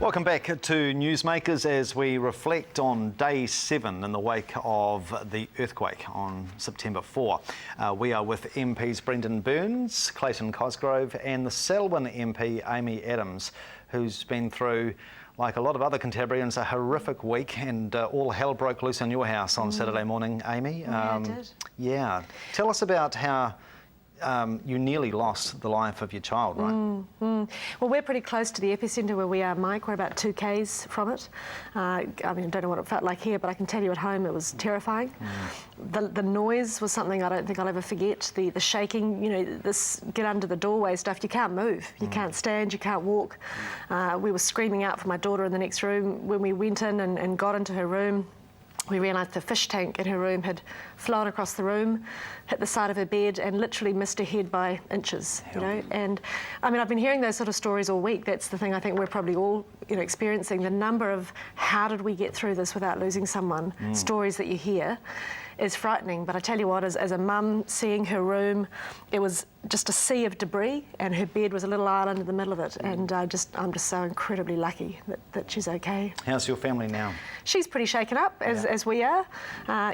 Welcome back to NewsMakers as we reflect on day 7 in the wake of the earthquake on September 4. We are with MPs Brendon Burns, Clayton Cosgrove and the Selwyn MP Amy Adams, who's been through, like a lot of other Canterburyans, a horrific week, and all hell broke loose in your house on Saturday morning, Amy. Yeah, it did. Yeah. Tell us about how you nearly lost the life of your child, right? Well, we're pretty close to the epicentre where we are, Mike. We're about 2 k's from it. I mean, I don't know what it felt like here, but I can tell you at home it was terrifying. The noise was something I don't think I'll ever forget. The shaking, you know, this get under the doorway stuff, you can't move. You can't stand, you can't walk. We were screaming out for my daughter in the next room. When we went in and got into her room, we realised the fish tank in her room had flown across the room, hit the side of her bed and literally missed her head by inches, you know. And I mean, I've been hearing those sort of stories all week. That's the thing I think we're probably all, you know, experiencing. The number of how did we get through this without losing someone, stories that you hear is frightening. But I tell you what, as a mum, seeing her room, it was just a sea of debris and her bed was a little island in the middle of it. And I'm just so incredibly lucky that she's okay. How's your family now? She's pretty shaken up, as we are.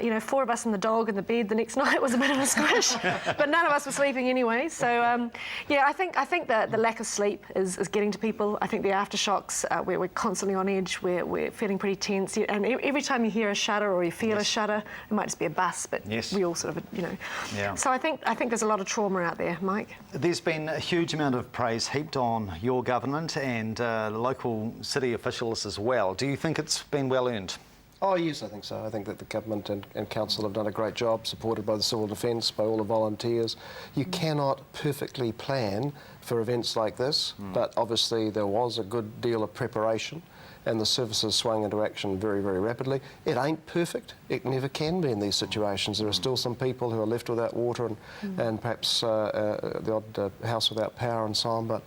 You know, 4 of us and the dog in the bed the next night was a bit of a squish, but none of us were sleeping anyway. So, yeah, I think that the lack of sleep is getting to people. I think the aftershocks, we're constantly on edge, we're feeling pretty tense. And every time you hear a shudder or you feel a shudder, it might just be a bus, but we all sort of, you know. Yeah. So I think there's a lot of trauma out there, Mike. There's been a huge amount of praise heaped on your government and local city officials as well. Do you think it's been well earned? Oh yes, I think so. I think that the government and council have done a great job, supported by the civil defence, by all the volunteers. You cannot perfectly plan for events like this, but obviously there was a good deal of preparation and the services swung into action very, very rapidly. It ain't perfect. It never can be in these situations. There are still some people who are left without water and perhaps the odd house without power and so on, but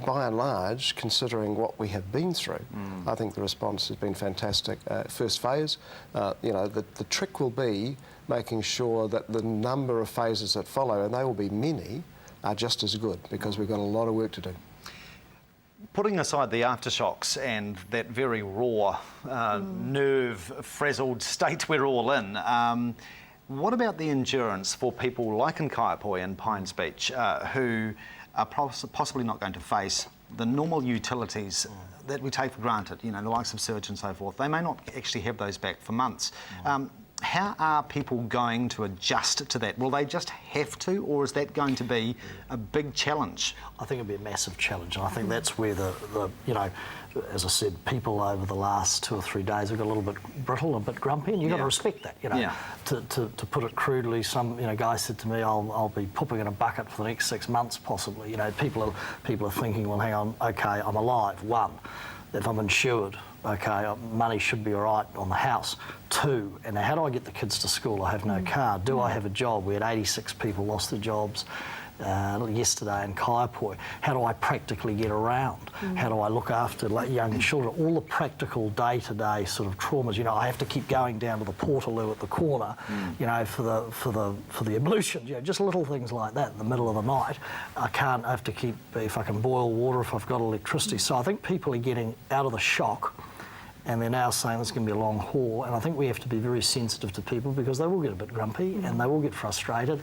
by and large, considering what we have been through, I think the response has been fantastic. First phase, you know, the trick will be making sure that the number of phases that follow, and they will be many, are just as good, because we've got a lot of work to do. Putting aside the aftershocks and that very raw, nerve-frazzled state we're all in, what about the endurance for people like in Kaiapoi and Pines Beach who are possibly not going to face the normal utilities that we take for granted, you know, the likes of sewage and so forth? They may not actually have those back for months. How are people going to adjust to that? Will they just have to, or is that going to be a big challenge? I think it'll be a massive challenge, and I think that's where the you know, as I said, people over the last 2 or 3 days have got a little bit brittle, a bit grumpy, and you've got to respect that, you know. To put it crudely, some guy said to me, I'll be pooping in a bucket for the next 6 months possibly. You know, people are thinking, well, hang on, okay, I'm alive. 1, if I'm insured, okay, money should be all right on the house. 2, and now how do I get the kids to school? I have no car. Do I have a job? We had 86 people lost their jobs yesterday in Kaiapoi. How do I practically get around? How do I look after young children? All the practical day-to-day sort of traumas. You know, I have to keep going down to the portaloo at the corner, you know, for the ablutions. You know, just little things like that in the middle of the night. I have to keep, if I can boil water, if I've got electricity. So I think people are getting out of the shock, and they're now saying it's going to be a long haul, and I think we have to be very sensitive to people, because they will get a bit grumpy and they will get frustrated,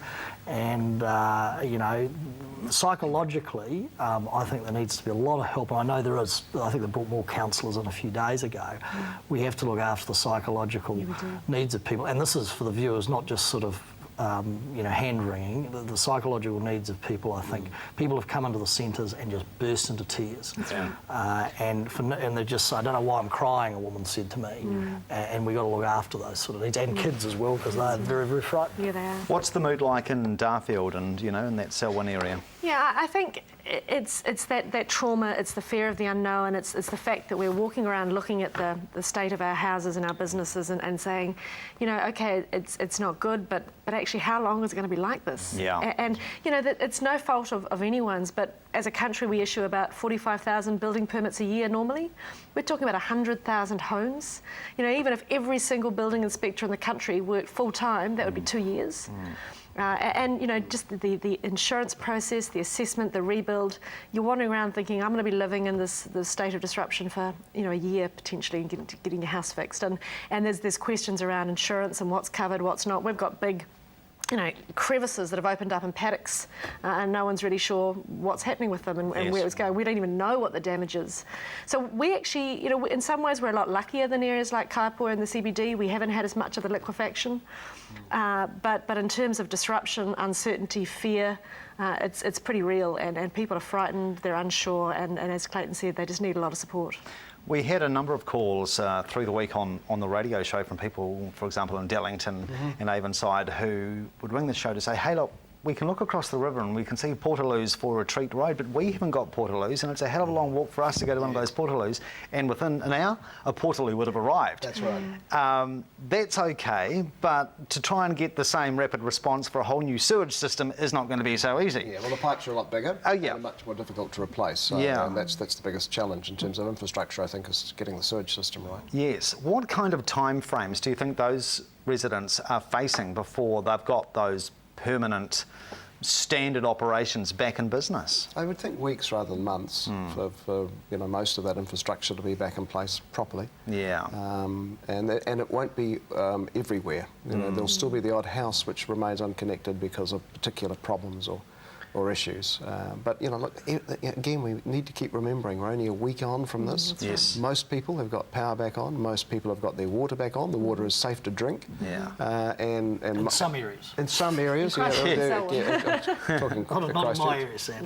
and you know, psychologically, I think there needs to be a lot of help. And I know there is. I think they brought more counsellors in a few days ago. We have to look after the psychological needs of people, and this is for the viewers, not just sort of you know, hand-wringing, the psychological needs of people. I think people have come into the centres and just burst into tears. And they're just, I don't know why I'm crying, a woman said to me. And we've got to look after those sort of needs, and kids as well, because they're very, very frightened. Yeah, they are. What's the mood like in Darfield and, you know, in that Selwyn area? Yeah, I think it's that trauma, it's the fear of the unknown, it's the fact that we're walking around looking at the state of our houses and our businesses and saying, you know, okay, it's not good, but actually how long is it going to be like this? And you know, it's no fault of anyone's, but as a country we issue about 45,000 building permits a year normally. We're talking about 100,000 homes. You know, even if every single building inspector in the country worked full time, that would be 2 years. And just the insurance process, the assessment, the rebuild. You're wandering around thinking, I'm going to be living in this state of disruption for a year potentially, and getting your house fixed. And there's questions around insurance and what's covered, what's not. We've got big crevices that have opened up in paddocks, and no one's really sure what's happening with them and where it's going. We don't even know what the damage is. So we actually, in some ways we're a lot luckier than areas like Kaiapoi and the CBD. We haven't had as much of the liquefaction. But in terms of disruption, uncertainty, fear, it's pretty real, and people are frightened, they're unsure, and as Clayton said, they just need a lot of support. We had a number of calls through the week on the radio show from people, for example, in Dellington and Avonside, who would ring the show to say, hey, look, we can look across the river and we can see Portaloos for Retreat Road, but we haven't got Portaloos, and it's a hell of a long walk for us to go to one of those Portaloos, and within an hour, a Portaloo would have arrived. That's right. That's okay, but to try and get the same rapid response for a whole new sewage system is not going to be so easy. Yeah, well, the pipes are a lot bigger. Oh, yeah. And much more difficult to replace. So, and that's the biggest challenge in terms of infrastructure, I think, is getting the sewage system right. Yes. What kind of time frames do you think those residents are facing before they've got those permanent standard operations back in business? I would think weeks rather than months for most of that infrastructure to be back in place properly. Yeah. And it won't be everywhere. There'll still be the odd house which remains unconnected because of particular problems or issues. But look, again, we need to keep remembering we're only a week on from this. Yes. Most people have got power back on. Most people have got their water back on. The water is safe to drink. Yeah. And in some areas. In some areas, yeah. Talking not in my area, Sam.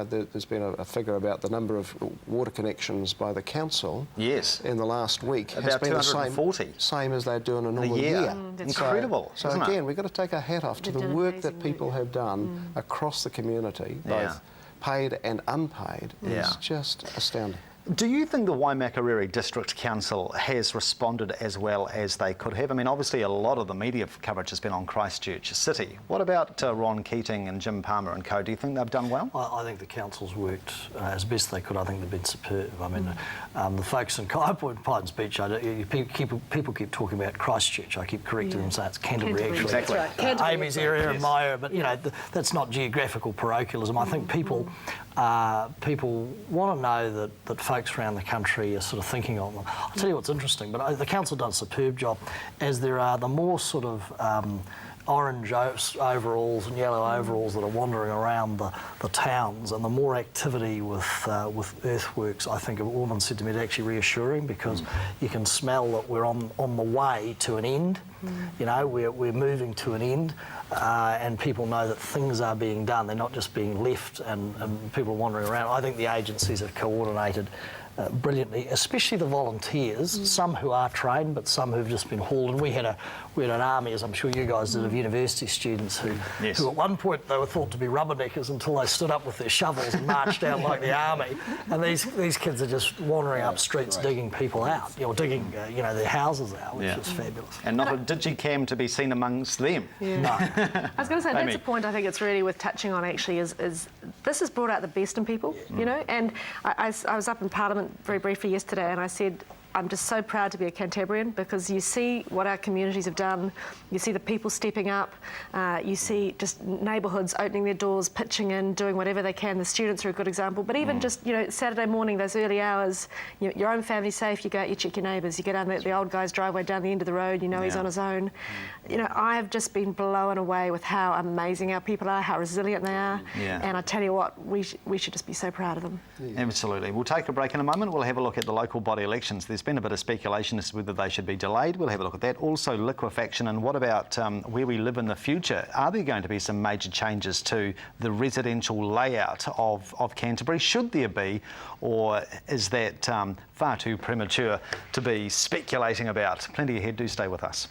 there's been a figure about the number of water connections by the council. Yes. In the last week has About been the 240. same as they do in a normal year. year. Incredible. So again, we've got to take our hat off to the work that people have done across the community, both paid and unpaid, is just astounding. Do you think the Waimakariri District Council has responded as well as they could have? I mean, obviously a lot of the media coverage has been on Christchurch City. What about Ron Keating and Jim Palmer and co? Do you think they've done well? I think the council's worked as best they could. I think they've been superb. I mean, the folks in Kaiapoi and Pines Beach, people keep talking about Christchurch. I keep correcting them, saying it's Canterbury actually. Exactly. Right. Amy's area and my area, but that's not geographical parochialism. I think people want to know that folks around the country are sort of thinking of them. I'll tell you what's interesting, but the council done a superb job, as there are the more sort of orange overalls and yellow overalls that are wandering around the towns, and the more activity with earthworks. I think a woman said to me, it's actually reassuring, because you can smell that we're on the way to an end. We're moving to an end, and people know that things are being done. They're not just being left and people are wandering around. I think the agencies have coordinated brilliantly, especially the volunteers, some who are trained, but some who've just been hauled. And we had an army, as I'm sure you guys did, of university students who at one point they were thought to be rubberneckers until they stood up with their shovels and marched out like the army. And these kids are just wandering up streets digging people out, digging their houses out, which is fabulous. And not a digicam to be seen amongst them. Yeah. No. I was going to say, that's a point I think it's really worth touching on, actually, is this has brought out the best in people, and I was up in Parliament very briefly yesterday, and I said, I'm just so proud to be a Cantabrian, because you see what our communities have done, you see the people stepping up, you see just neighbourhoods opening their doors, pitching in, doing whatever they can. The students are a good example, but even just Saturday morning, those early hours, your own family's safe, you go out, you check your neighbours, you get down the old guy's driveway down the end of the road, he's on his own. I have just been blown away with how amazing our people are, how resilient they are, and I tell you what, we should just be so proud of them. Absolutely. We'll take a break in a moment. We'll have a look at the local body elections. There's been a bit of speculation as to whether they should be delayed. We'll have a look at that. Also, liquefaction, and what about where we live in the future? Are there going to be some major changes to the residential layout of Canterbury? Should there be, or is that far too premature to be speculating about? Plenty ahead. Do stay with us.